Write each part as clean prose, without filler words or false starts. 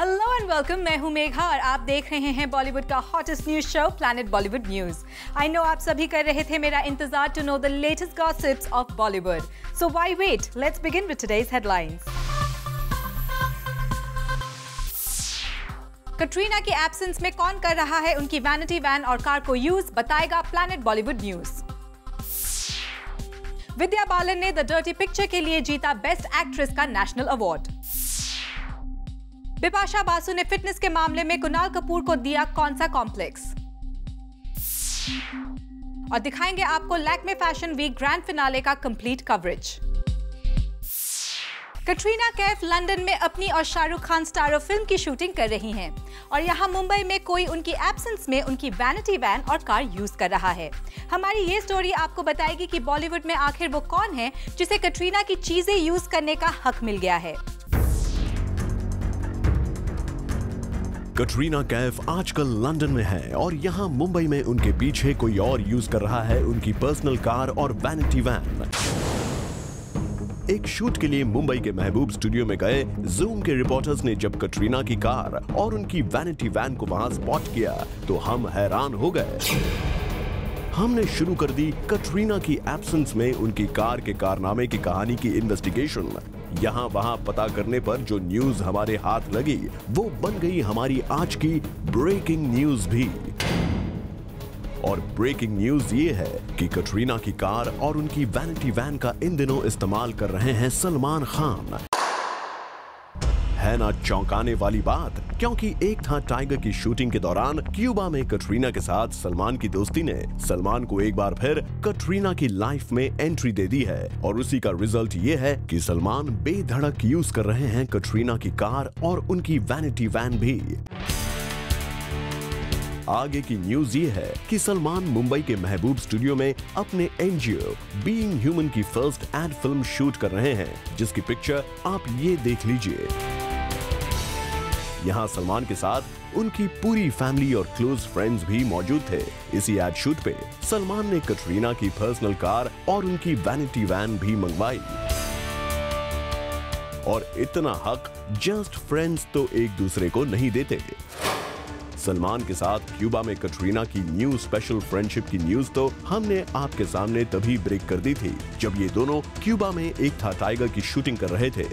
Hello and welcome, मैं हूं मेघा और आप देख रहे हैं बॉलीवुड का hottest news show planet Bollywood news. I know आप सभी कर रहे थे मेरा इंतजार to know the latest gossips of Bollywood. So why wait, let's begin with today's headlines. Katrina के एब्सेंस में कौन कर रहा है उनकी वैनिटी वैन और कार को यूज, बताएगा प्लैनेट बॉलीवुड न्यूज। विद्या बालन ने द डर्टी पिक्चर के लिए जीता बेस्ट एक्ट्रेस का नेशनल अवार्ड। बिपाशा बासु ने फिटनेस के मामले में कुणाल कपूर को दिया कौन सा कॉम्प्लेक्स। और दिखाएंगे आपको Lakme fashion week grand finale का complete coverage. Katrina Kaif London में अपनी और शाहरुख खान स्टारर फिल्म की शूटिंग कर रही हैं और यहाँ मुंबई में कोई उनकी एब्सेंस में उनकी वैनिटी वैन और कार यूज कर रहा है। हमारी ये स्टोरी आपको बताएगी कि बॉलीवुड में आखिर वो कौन है जिसे कटरीना की चीजें यूज करने का हक मिल गया है। कटरीना कैफ आजकल लंदन में है और यहाँ मुंबई में उनके पीछे कोई और यूज कर रहा है उनकी पर्सनल कार और वैनिटी वैन। एक शूट के लिए मुंबई के महबूब स्टूडियो में गए जूम के रिपोर्टर्स ने जब कटरीना की कार और उनकी वैनिटी वैन को वहां स्पॉट किया तो हम हैरान हो गए। हमने शुरू कर दी कटरीना की एब्सेंस में उनकी कार के कारनामे की कहानी की इन्वेस्टिगेशन। यहाँ वहाँ पता करने पर जो न्यूज हमारे हाथ लगी वो बन गई हमारी आज की ब्रेकिंग न्यूज भी। और ब्रेकिंग न्यूज ये है कि कटरीना की कार और उनकी वैनिटी वैन का इन दिनों इस्तेमाल कर रहे हैं सलमान खान। है ना चौंकाने वाली बात, क्योंकि एक था टाइगर की शूटिंग के दौरान क्यूबा में कटरीना के साथ सलमान की दोस्ती ने सलमान को एक बार फिर कटरीना की लाइफ में एंट्री दे दी है और उसी का रिजल्ट ये है कि सलमान बेधड़क यूज कर रहे हैं कटरीना की कार और उनकी वैनिटी वैन भी। आगे की न्यूज ये है कि सलमान मुंबई के महबूब स्टूडियो में अपने एनजीओ बीइंग ह्यूमन की फर्स्ट एड फिल्म शूट कर रहे हैं, जिसकी पिक्चर आप ये देख लीजिए। यहाँ सलमान के साथ उनकी पूरी फैमिली और क्लोज फ्रेंड्स भी मौजूद थे। इसी एड शूट पे सलमान ने कटरीना की पर्सनल कार और उनकी वैनिटी वैन भी मंगवाई। और इतना हक जस्ट फ्रेंड्स तो एक दूसरे को नहीं देते। सलमान के साथ क्यूबा में कटरीना की न्यू स्पेशल फ्रेंडशिप की न्यूज तो हमने आपके सामने तभी ब्रेक कर दी थी जब ये दोनों क्यूबा में एक था टाइगर की शूटिंग कर रहे थे।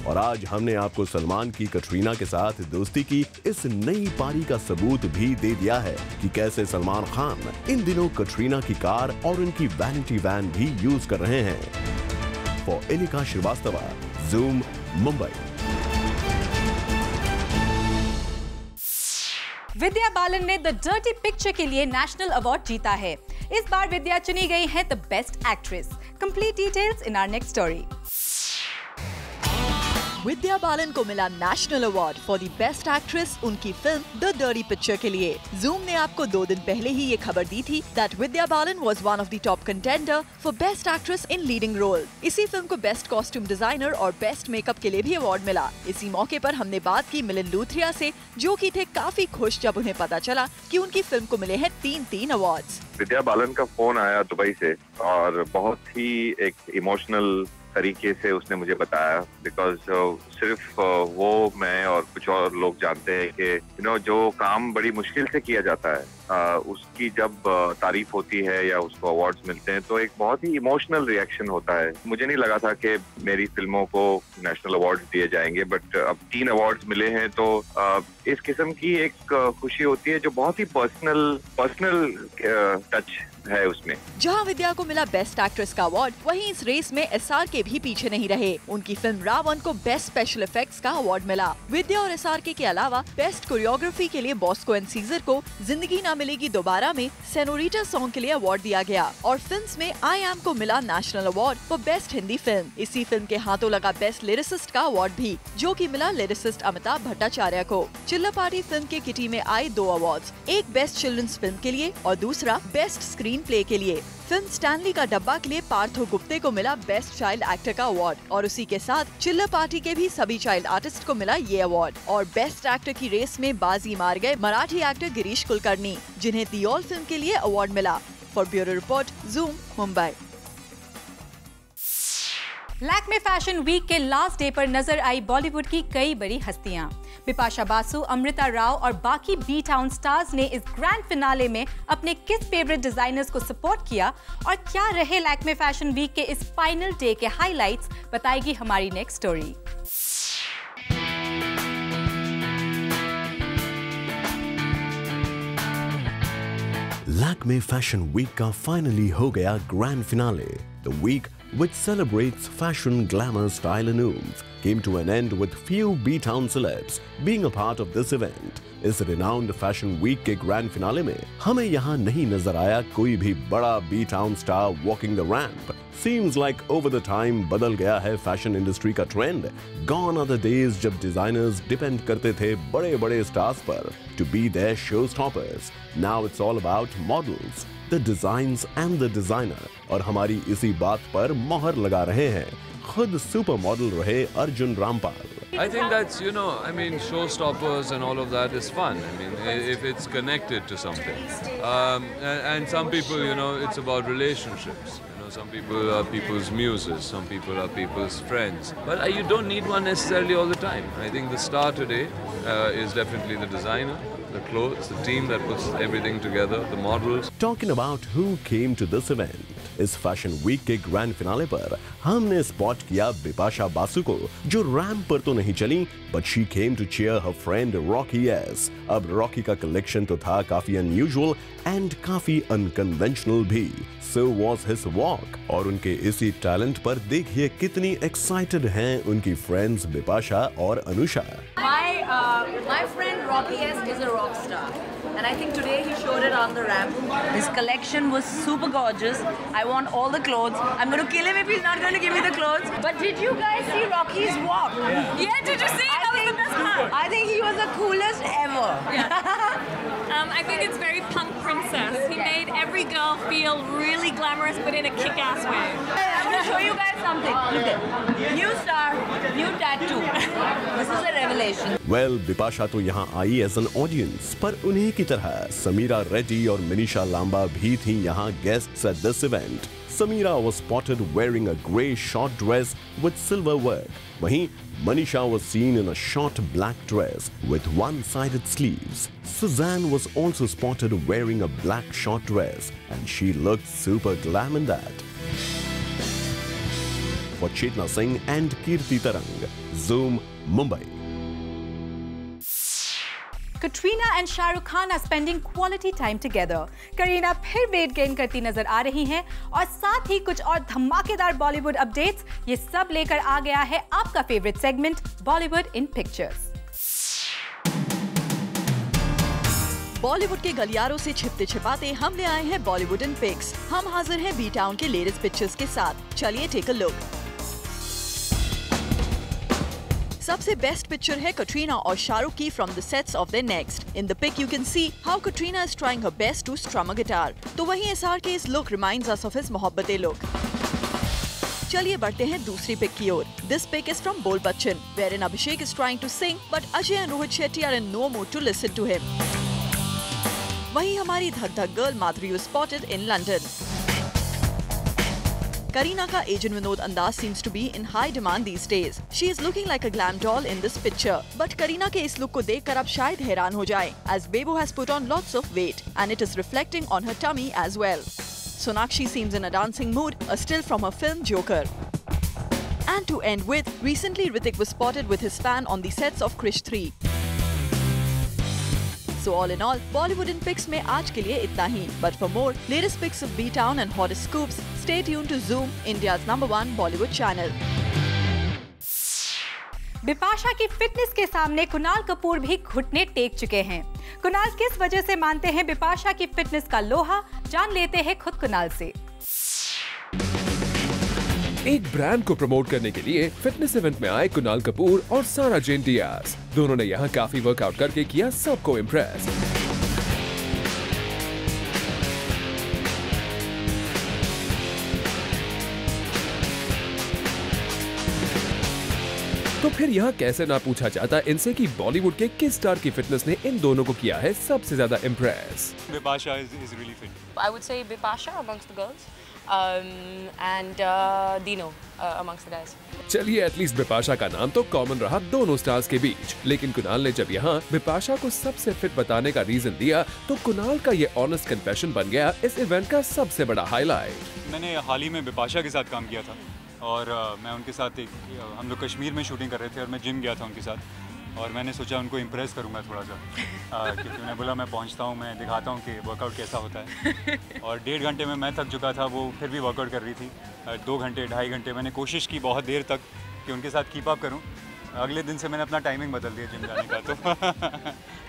और आज हमने आपको सलमान की कटरीना के साथ दोस्ती की इस नई पारी का सबूत भी दे दिया है कि कैसे सलमान खान इन दिनों कटरीना की कार और उनकी वैनिटी वैन भी यूज कर रहे हैं। For Alika Srivastava, Zoom, Mumbai. विद्या बालन ने द डर्टी पिक्चर के लिए नेशनल अवार्ड जीता है। इस बार विद्या चुनी गई है the best actress. Complete details in our next story. Vidya Balan को मिला national award for the best actress उनकी फिल्म द डर्टी पिक्चर के लिए। जूम ने आपको 2 दिन पहले ही ये खबर दी थी that Vidya Balan was one of the top contender for best actress in leading role. इसी फिल्म को बेस्ट कॉस्ट्यूम डिजाइनर और बेस्ट मेकअप के लिए भी अवार्ड मिला। इसी मौके पर हमने बात की मिलिंद लूथरिया से, जो कि थे काफी खुश जब उन्हें पता चला कि उनकी फिल्म को मिले हैं 3 अवार्ड्स। विद्या बालन का फोन आया दुबई से और बहुत ही एक इमोशनल तरीके से उसने मुझे बताया, बिकॉज सिर्फ वो, मैं और कुछ और लोग जानते हैं कि जो काम बड़ी मुश्किल से किया जाता है उसकी जब तारीफ होती है या उसको अवार्ड्स मिलते हैं तो एक बहुत ही इमोशनल रिएक्शन होता है। मुझे नहीं लगा था कि मेरी फिल्मों को नेशनल अवार्ड्स दिए जाएंगे, बट अब 3 अवार्ड्स मिले हैं तो इस किस्म की एक खुशी होती है जो बहुत ही पर्सनल टच है उसमें। जहां विद्या को मिला बेस्ट एक्ट्रेस का अवार्ड, वहीं इस रेस में SRK भी पीछे नहीं रहे। उनकी फिल्म रावण को बेस्ट स्पेशल इफेक्ट्स का अवार्ड मिला। विद्या और SRK के अलावा बेस्ट कोरियोग्राफी के लिए बॉस्को एंड सीजर को जिंदगी ना मिलेगी दोबारा में सेनोरिटा सॉन्ग के लिए अवार्ड दिया गया। और फिल्म्स में आई एम को मिला national award for best Hindi film. इसी फिल्म के हाथों लगा बेस्ट लिरिसिस्ट का अवार्ड भी, जो कि मिला लिरिसिस्ट अमिताभ भट्टाचार्य को। चिल्ला पार्टी फिल्म के किटी में आए 2 अवार्ड्स, एक बेस्ट चिल्ड्रंस फिल्म के लिए और दूसरा बेस्ट स्क्रीन प्ले के लिए। फिल्म स्टैनली का डब्बा के लिए पार्थो गुप्ते को मिला बेस्ट चाइल्ड एक्टर का अवार्ड और उसी के साथ चिल्ला पार्टी के भी सभी चाइल्ड आर्टिस्ट को मिला ये अवार्ड। और बेस्ट एक्टर की रेस में बाजी मार गए मराठी एक्टर गिरीश कुलकर्णी, जिन्हें दी ऑल फिल्म के लिए अवार्ड मिला। For bureau report, Zoom, Mumbai. Lakme fashion week के लास्ट डे पर नजर आई बॉलीवुड की कई बड़ी हस्तियां। बिपाशा बासु, अमृता राव और बाकी बी टाउन स्टार्स ने इस ग्रैंड फिनाले में अपने किस फेवरेट डिजाइनर्स को सपोर्ट किया और क्या रहे लैक्मे फैशन वीक के इस फाइनल डे के हाइलाइट्स, बताएगी हमारी next story. Lakme fashion week का फाइनली हो गया grand finale. The week, which celebrates fashion, glamour, style and oomph, came to an end with few B-Town celebs being a part of this event. इस renowned fashion week के grand finale में हमें यहाँ नहीं नजर आया कोई भी बड़ा B-Town star walking the ramp. Seems like over the time बदल गया है fashion industry का trend. Gone are the days जब designers depend करते थे बड़े-बड़े stars पर to be their showstoppers. Now it's all about models, the designs and the designer. और हमारी इसी बात पर मोहर लगा रहे हैं खुद सुपर मॉडल रहे Arjun Rampal. I think that's, I mean, showstoppers and all of that is fun. I mean, if it's connected to something. And some people, it's about relationships. Some people are people's muses, some people are people's friends. But you don't need one necessarily all the time. I think the star today is definitely the designer, the clothes, the team that puts everything together, the models. Talking about who came to this event, इस fashion week के grand finale पर हमने spot किया बिपाशा बासु को, जो ramp पर तो नहीं चली but she came to cheer her friend Rocky S. अब रॉकी का कलेक्शन तो था काफी अनयूजुअल एंड काफी अनकन्वेंशनल भी, सो वाज हिज वॉक। और उनके इसी टैलेंट पर देखिए कितनी एक्साइटेड हैं उनकी फ्रेंड्स बिपाशा और Anusha. My friend Rocky S is a rock star, and I think today he showed it on the ramp. His collection was super gorgeous. I want all the clothes. I'm going to kill him if he's not going to give me the clothes. But did you guys see Rocky's walk? Yeah, did you see? That was the best part. I think he was the coolest ever. Yeah. I think it's very punk princess. He made every girl feel really glamorous, but in a kick-ass way. I'm going to show you guys something. Look at new star, new tattoo. This is a revelation. Well, Bipasha तो यहाँ I as an audience, पर उन्हीं की तरह समीरा रेड्डी और मिनिशा लांबा भी थी यहाँ guests at this event. Samira was spotted wearing a grey short dress with silver work. वहीं Manisha was seen in a short black dress with one-sided sleeves. Suzanne was also spotted wearing a black short dress and she looked super glam in that. For Chetna Singh and Kirti Tarang, Zoom, Mumbai. Katrina and Shahrukh Khan are spending quality time together. Kareena फिर weight gain करती नजर आ रही हैं और साथ ही कुछ और धमाकेदार बॉलीवुड अपडेट्स, ये सब लेकर आ गया है आपका फेवरेट सेगमेंट बॉलीवुड इन पिक्चर्स। बॉलीवुड के गलियारों से छिपते छिपाते हम ले आए हैं बॉलीवुड इन पिक्स। हम हाजिर हैं बी टाउन के लेटेस्ट पिक्चर्स के साथ, चलिए टेक अ लुक। सबसे बेस्ट पिक्चर है कटरीना और शाहरुख की from the sets of their next. In the pic you can see how Katrina is trying her best to strum a guitar, तो वहीं एसआर के इस look reminds us of his Mohabbatein look. चलिए बढ़ते हैं दूसरी पिक की ओर। This pic is from Bol Bachchan, wherein Abhishek is trying to sing but Ajay and Rohit Shetty are in no mood to listen to him. वहीं हमारी धक धक girl Madhuri was spotted in London. Kareena का Agent Vinod अंदाज seems to be in high demand these days. She is looking like a glam doll in this picture. But Kareena के इस look को देखकर आप शायद हैरान हो जाएं, as Bebo has put on lots of weight and it is reflecting on her tummy as well. Sonakshi seems in a dancing mood, a still from her film Joker. And to end with, recently Hrithik was spotted with his fan on the sets of Krish 3. So all in all, Bollywood in pics में आज के लिए इतना ही. But for more latest pics of B-Town and hottest scoops, stay tuned to Zoom, India's #1 Bollywood channel. Bipasha की fitness के सामने कुणाल कपूर भी घुटने टेक चुके हैं। कुणाल किस वजह से मानते हैं बिपाशा की फिटनेस का लोहा, जान लेते हैं खुद कुणाल से। एक ब्रांड को प्रमोट करने के लिए फिटनेस इवेंट में आए कुणाल कपूर और सारा जेन डियाज। दोनों ने यहाँ काफी वर्कआउट करके किया सबको इम्प्रेस। तो फिर यहाँ कैसे ना पूछा जाता इनसे कि बॉलीवुड के किस स्टार की फिटनेस ने इन दोनों को किया है सबसे ज्यादा impress. Bipasha is really fit. I would say Bipasha amongst the girls. and Dino amongst the guys. चलिए एटलीस्ट बिपाशा का नाम तो कॉमन रहा दोनों स्टार्स के बीच, लेकिन कुणाल ने जब यहाँ बिपाशा को सबसे फिट बताने का रीजन दिया तो कुणाल का ये ऑनेस्ट कन्फेशन बन गया इस इवेंट का सबसे बड़ा हाईलाइट। मैंने हाल ही में बिपाशा के साथ काम किया था और मैं उनके साथ हम लोग कश्मीर में शूटिंग कर रहे थे और मैं जिम गया था उनके साथ और मैंने सोचा उनको इम्प्रेस करूँगा थोड़ा सा क्योंकि उन्हें बोला मैं पहुँचता हूँ, मैं दिखाता हूँ कि वर्कआउट कैसा होता है। और 1.5 घंटे में मैं थक चुका था, वो फिर भी वर्कआउट कर रही थी। 2 घंटे 2.5 घंटे मैंने कोशिश की बहुत देर तक कि उनके साथ कीप अप करूँ। अगले दिन से मैंने अपना टाइमिंग बदल दिया जिम जाने का। तो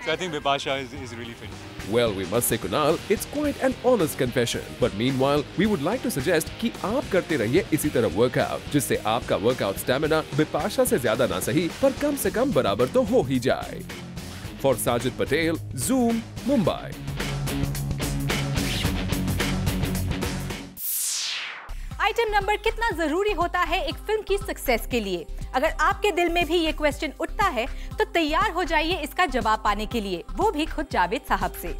so I think Bipasha is really fit. Well, we must say Kunal, it's quite an honest confession. But meanwhile, we would like to suggest कि आप करते रहिए इसी तरह वर्कआउट, जिससे आपका वर्कआउट स्टैमिना बिपाशा से ज्यादा ना सही पर कम से कम बराबर तो हो ही जाए। For Sajid Patel, Zoom, Mumbai. Item number कितना जरूरी होता है एक फिल्म की सक्सेस के लिए? अगर आपके दिल में भी ये क्वेश्चन उठता है तो तैयार हो जाइए इसका जवाब पाने के लिए, वो भी खुद जावेद साहब से।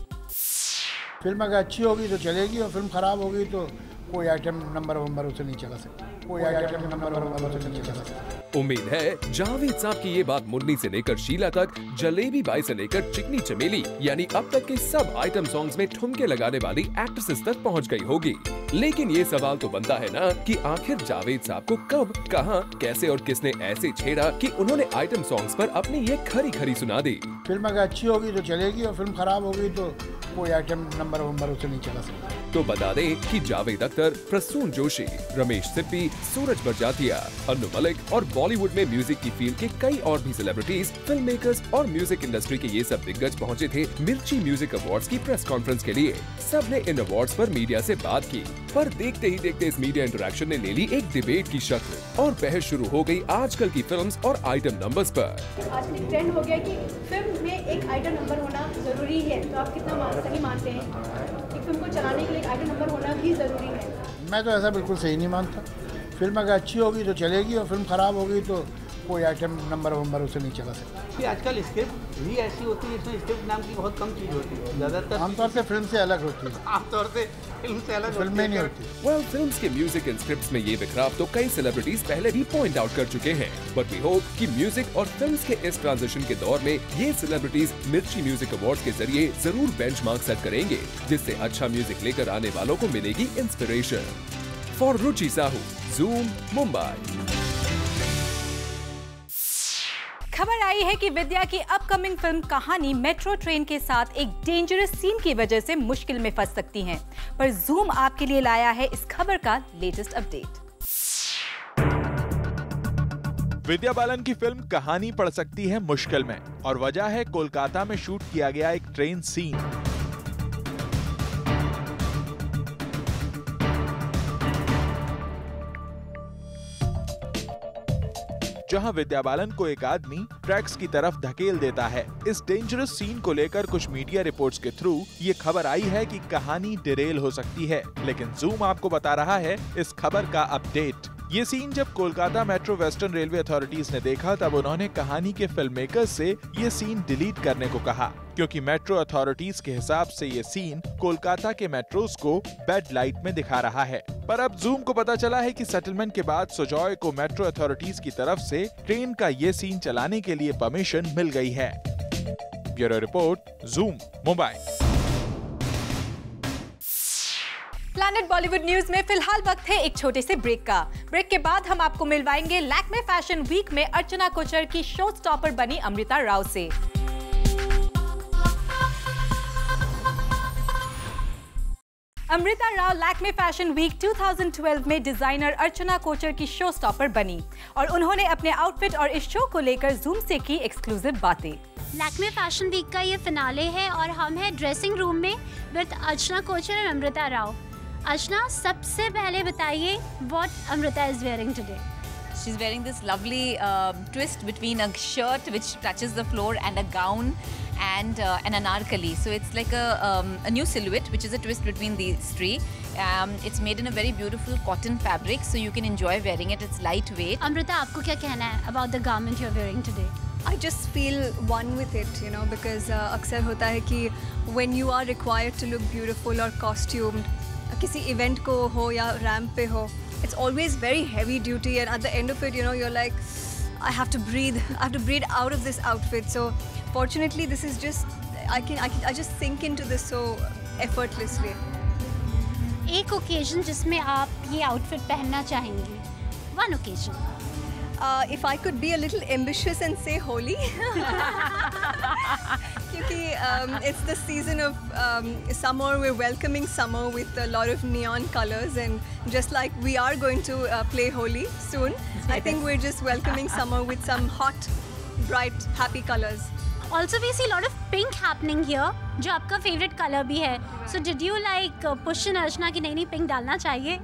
फिल्म अगर अच्छी होगी तो चलेगी और फिल्म खराब होगी तो कोई आइटम नंबर उसे नहीं चला सकता, कोई आइटम नंबर उसे नहीं चला सकता। उम्मीद है जावेद साहब की ये बात मुन्नी से लेकर शीला तक, जलेबी बाई से लेकर चिकनी चमेली यानी अब तक के सब आइटम सॉन्ग्स में ठुमके लगाने वाली एक्ट्रेसेस तक पहुंच गई होगी। लेकिन ये सवाल तो बनता है ना कि आखिर जावेद साहब को कब, कहां, कैसे और किसने ऐसे छेड़ा कि उन्होंने आइटम सॉन्ग्स पर अपनी ये खरी सुना दी। फिल्म अगर अच्छी होगी तो चलेगी और फिल्म खराब होगी तो कोई आइटम नंबर उसे नहीं चला सकता। तो बता दें कि जावेद अख्तर, प्रसून जोशी, रमेश सिप्पी, सूरज बरजातिया, अन्नू मलिक और बॉलीवुड में म्यूजिक की फील्ड के कई और भी सेलिब्रिटीज, फिल्म मेकर्स और म्यूजिक इंडस्ट्री के ये सब दिग्गज पहुंचे थे मिर्ची म्यूजिक अवार्ड्स की प्रेस कॉन्फ्रेंस के लिए। सबने इन अवार्ड्स पर मीडिया से बात की, पर देखते ही देखते इस मीडिया इंटरेक्शन ने ले ली एक डिबेट की शक्ल और बहस शुरू हो गई आजकल की फिल्म्स और आइटम नंबर्स पर। आजकल ट्रेंड हो गया कि फिल्म में एक आइटम नंबर होना जरूरी है, तो आप कितना सही मानते हैं? एक फिल्म को चलाने के लिए एक आइटम नंबर होना भी जरूरी है? मैं तो ऐसा बिल्कुल सही नहीं मानता। फिल्म अगर अच्छी होगी तो चलेगी और फिल्म खराब होगी तो कोई आइटम नंबर उसे नहीं चला सकता। आजकल स्क्रिप्ट भी ऐसी होती है, इसमें स्क्रिप्ट नाम की बहुत कम चीज होती है, ज्यादातर आमतौर से फिल्म से अलग होती है, आमतौर से फिल्म से अलग फिल्म में नहीं होती। Well, फिल्म्स के म्यूजिक एंड स्क्रिप्ट्स में ये बिखराव तो कई सेलिब्रिटीज पहले भी पॉइंट आउट कर चुके हैं, बट वी होप कि म्यूजिक और फिल्म्स के इस ट्रांजिशन के दौर में ये सेलिब्रिटीज मिर्ची म्यूजिक अवार्ड्स के जरिए जरूर बेंचमार्क सेट करेंगे, जिससे अच्छा म्यूजिक लेकर आने वालों को मिलेगी inspiration. For Ruchi Sahu, Zoom, Mumbai. खबर आई है कि विद्या की अपकमिंग फिल्म कहानी मेट्रो ट्रेन के साथ एक डेंजरस सीन की वजह से मुश्किल में फंस सकती हैं। पर Zoom आपके लिए लाया है इस खबर का लेटेस्ट अपडेट। विद्या बालन की फिल्म कहानी पड़ सकती है मुश्किल में और वजह है कोलकाता में शूट किया गया एक ट्रेन सीन। जहां विद्या बालन को एक आदमी ट्रैक्स की तरफ धकेल देता है। इस डेंजरस सीन को लेकर कुछ मीडिया रिपोर्ट्स के थ्रू ये खबर आई है कि कहानी डिरेल हो सकती है, लेकिन Zoom आपको बता रहा है इस खबर का अपडेट। ये सीन जब Kolkata metro western railway authorities ने देखा तब उन्होंने कहानी के फिल्म मेकर्स से ये सीन डिलीट करने को कहा, क्योंकि मेट्रो अथॉरिटीज के हिसाब से ये सीन कोलकाता के मेट्रोस को बैड लाइट में दिखा रहा है। पर अब Zoom को पता चला है कि सेटलमेंट के बाद सुजॉय को मेट्रो अथॉरिटीज की तरफ से ट्रेन का ये सीन चलाने के लिए परमिशन मिल गई है। Bureau report, Zoom, Mumbai. Planet Bollywood news में फिलहाल वक्त है एक छोटे से ब्रेक का। ब्रेक के बाद हम आपको मिलवाएंगे लैक्मे फैशन वीक में अर्चना कोचर की शो स्टॉपर बनी अमृता राव से। अमृता राव लैक्मे फैशन वीक 2012 में डिजाइनर अर्चना कोचर की शो स्टॉपर बनी और उन्होंने अपने आउटफिट और इस शो को लेकर Zoom से की एक्सक्लूसिव बातें। लैक्मे फैशन वीक का ये फिनाले है और हम हैं ड्रेसिंग रूम में विद अर्चना कोचर एंड अमृता राव। अर्चना, सबसे पहले बताइए what Amrita is wearing today? She's wearing this lovely twist between a shirt which touches the floor and a gown and an anarkali. So it's like a new silhouette which is a twist between these three. It's made in a very beautiful cotton fabric, so you can enjoy wearing it. It's lightweight. Amrita, आपको क्या कहना है about the garment you're wearing today? I just feel one with it, you know, because अक्सर होता है कि when you are required to look beautiful or costumed, किसी event को हो या रैम्प पे हो, it's always very heavy duty, and at the end of it, you know, you're like, I have to breathe out of this outfit. So fortunately, this is just, I just sink into this so effortlessly. एक occasion जिसमें आप ये outfit पहनना चाहेंगी, one occasion. If I could be a little ambitious and say Holi, because it's the season of summer. We're welcoming summer with a lot of neon colors, and just like we are going to play Holi soon, I think we're just welcoming summer with some hot, bright, happy colors. Also, we see a lot of pink happening here, जो आपका favorite color भी है. So, did you like push in Archana कि नहीं pink डालना चाहिए?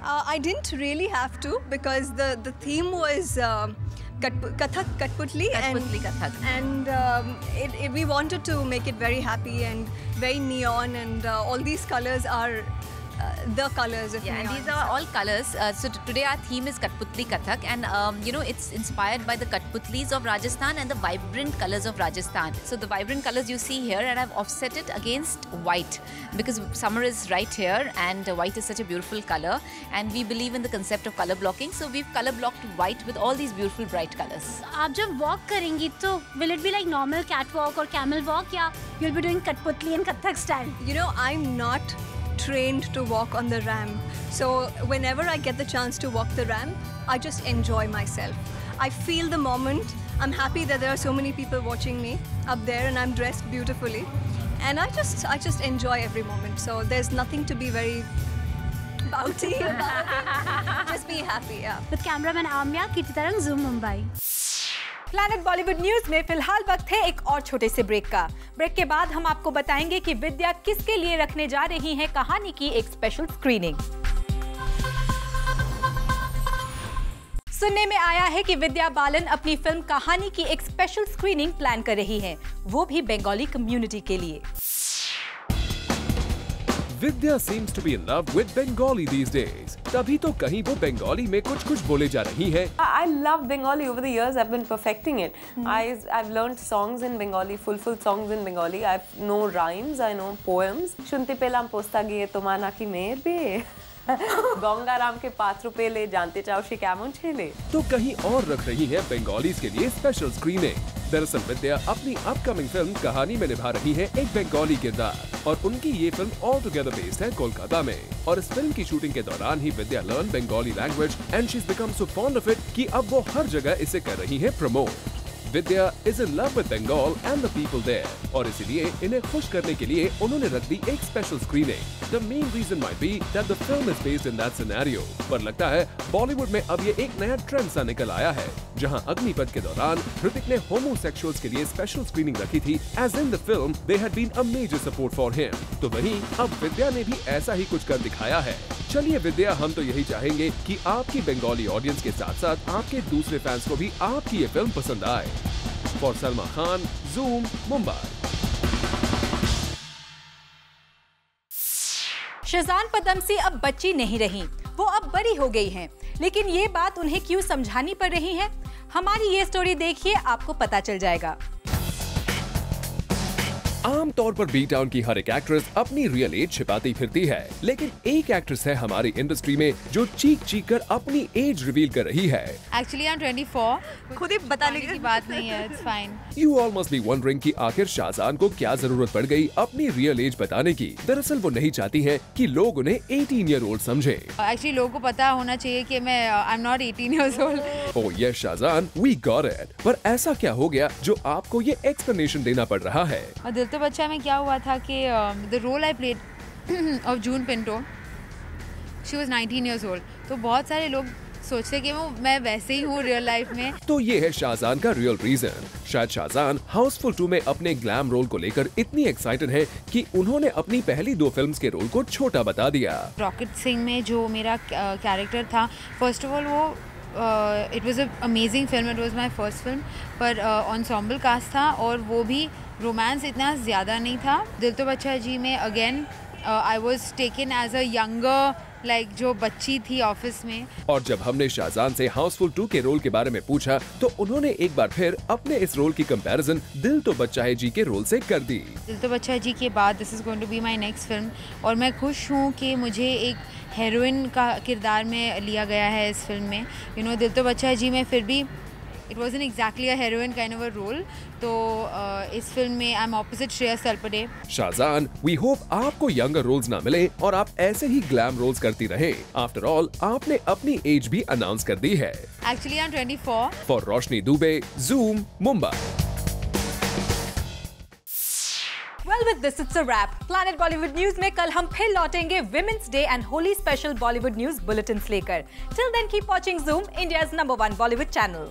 I didn't really have to, because the theme was Kathak Katputli, and we wanted to make it very happy and very neon, and all these colors are the colors of neon. And these are all colors. So today our theme is Katputli Kathak, and you know, it's inspired by the Katputlis of Rajasthan and the vibrant colors of Rajasthan. So the vibrant colors you see here, and I've offset it against white because summer is right here, and white is such a beautiful color, and we believe in the concept of color blocking. So we've color blocked white with all these beautiful bright colors. आप जब walk करेंगी तो will it be like normal catwalk or camel walk, या you'll be doing Katputli and Kathak style? You know, I'm not trained to walk on the ramp, so whenever I get the chance to walk the ramp, I just enjoy myself. I feel the moment. I'm happy that there are so many people watching me up there, and I'm dressed beautifully, and I just enjoy every moment. So there's nothing to be very pouty about. Just be happy, yeah. With cameraman Amya, Kirti Tarang, Zoom Mumbai. Planet Bollywood news में फिलहाल वक्त है एक और छोटे से break का। Break के बाद हम आपको बताएंगे कि विद्या किसके लिए रखने जा रही हैं कहानी की एक स्पेशल स्क्रीनिंग। सुनने में आया है कि विद्या बालन अपनी फिल्म कहानी की एक स्पेशल स्क्रीनिंग प्लान कर रही हैं, वो भी बंगाली कम्युनिटी के लिए। Vidya seems to be in love with Bengali these days. तभी तो कहीं वो बंगाली में कुछ बोले जा रही है। I love Bengali. Over the years, I've been perfecting it. I've learned songs in Bengali, full songs in Bengali. I know rhymes, I know poems. শুনতে পেলাম পোস্তা গিয়ে তোমার নাকি মেয়ের বিয়ে। गंगाराम के पात्र पेले जानते चाहो से केमन छेले। तो कहीं और रख रही है बंगालीज के लिए स्पेशल स्क्रीनिंग। दरअसल विद्या अपनी अपकमिंग फिल्म कहानी में निभा रही है एक बंगाली किरदार, और उनकी ये फिल्म ऑल टुगेदर बेस्ड है कोलकाता में। और इस फिल्म की शूटिंग के दौरान ही Vidya learn Bengali language, and she has become so fond of it कि अब वो हर जगह इसे कर रही है promote. Vidya is in love with Bengal and the people there, और इसीलिए इन्हें खुश करने के लिए उन्होंने रख दी एक special screening. The main reason might be that the film is based in that scenario, पर लगता है बॉलीवुड में अब ये एक नया ट्रेंड सा निकल आया है, जहां अग्निपथ के दौरान ऋतिक ने होमोसेक्सुअल्स के लिए स्पेशल स्क्रीनिंग रखी थी, as in the film they had been a major support for him. तो वहीं अब विद्या ने भी ऐसा ही कुछ कर दिखाया है। चलिए विद्या, हम तो यही चाहेंगे कि आपकी बंगाली ऑडियंस के साथ साथ आपके दूसरे फैंस को भी आपकी ये फिल्म पसंद आए। For Salma Khan, Zoom, Mumbai. शहजान पदमसी अब बच्ची नहीं रही, वो अब बड़ी हो गई हैं। लेकिन ये बात उन्हें क्यों समझानी पड़ रही है, हमारी ये स्टोरी देखिए, आपको पता चल जाएगा। आमतौर पर बी टाउन की हर एक एक्ट्रेस अपनी रियल एज छिपाती फिरती है, लेकिन एक एक्ट्रेस है हमारी इंडस्ट्री में जो चीख कर अपनी एज रिवील कर रही है। Actually, I'm 24. खुद ही बताने की बात नहीं है, it's fine. You all must be wondering कि आखिर शाहजान को क्या जरूरत पड़ गई अपनी रियल एज बताने की। दरअसल वो नहीं चाहती हैं कि लोग उन्हें 18 ईयर ओल्ड समझे। Actually, लोगों को पता होना चाहिए कि मैं I'm not 18 years old. Oh yes, Shahjan, we got it. पर ऐसा क्या हो गया जो आपको ये एक्सप्लेनेशन देना पड़ रहा है? दिल तो बच्चा में क्या हुआ था कि the role I played of June Pinto, she was 19 years old. तो बहुत सारे लोग सोचते कि मैं वैसे ही हूँ रियल लाइफ में। तो ये है शाहजान का रियल रीजन। शायद शाहजान हाउसफुल 2 में अपने ग्लैम रोल को लेकर इतनी एक्साइटेड है कि उन्होंने अपनी पहली 2 फिल्म्स के रोल को छोटा बता दिया। रॉकेट सिंह में जो मेरा कैरेक्टर था, फर्स्ट ऑफ ऑल वो it was a amazing film, it was my first film, पर एंसेम्बल कास्ट था और वो भी रोमांस इतना ज़्यादा नहीं था। दिल तो बच्चा जी में again I was taken as a younger like जो बच्ची थी ऑफिस में। और जब हमने शाहजान से हाउसफुल 2 के रोल के बारे में पूछा तो उन्होंने एक बार फिर अपने इस रोल की कंपैरिजन दिल तो बच्चा है जी के रोल से कर दी। दिल तो बच्चा है जी के बाद this is going to be my next film और मैं खुश हूँ कि मुझे एक हीरोइन का किरदार में लिया गया है इस फिल्म में। यू नो दिल तो बच्चा है जी में फिर भी it wasn't exactly a heroine kind of a role, तो इस फिल्म में I am opposite Shreyas Talpade. Shahzahn, we hope आपको यंगर रोल्स ना मिले और आप ऐसे ही ग्लैम रोल्स करती रहें। आफ्टर ऑल आपने अपनी एज भी अनाउंस कर दी है। Actually I am 24। For Roshni Dubey, Zoom, Mumbai. Well, with this it's a wrap. Planet Bollywood News में कल हम फिर लौटेंगे Women's Day and Holi Special Bollywood News Bulletins लेकर। Till then, keep watching Zoom, India's #1 Bollywood channel.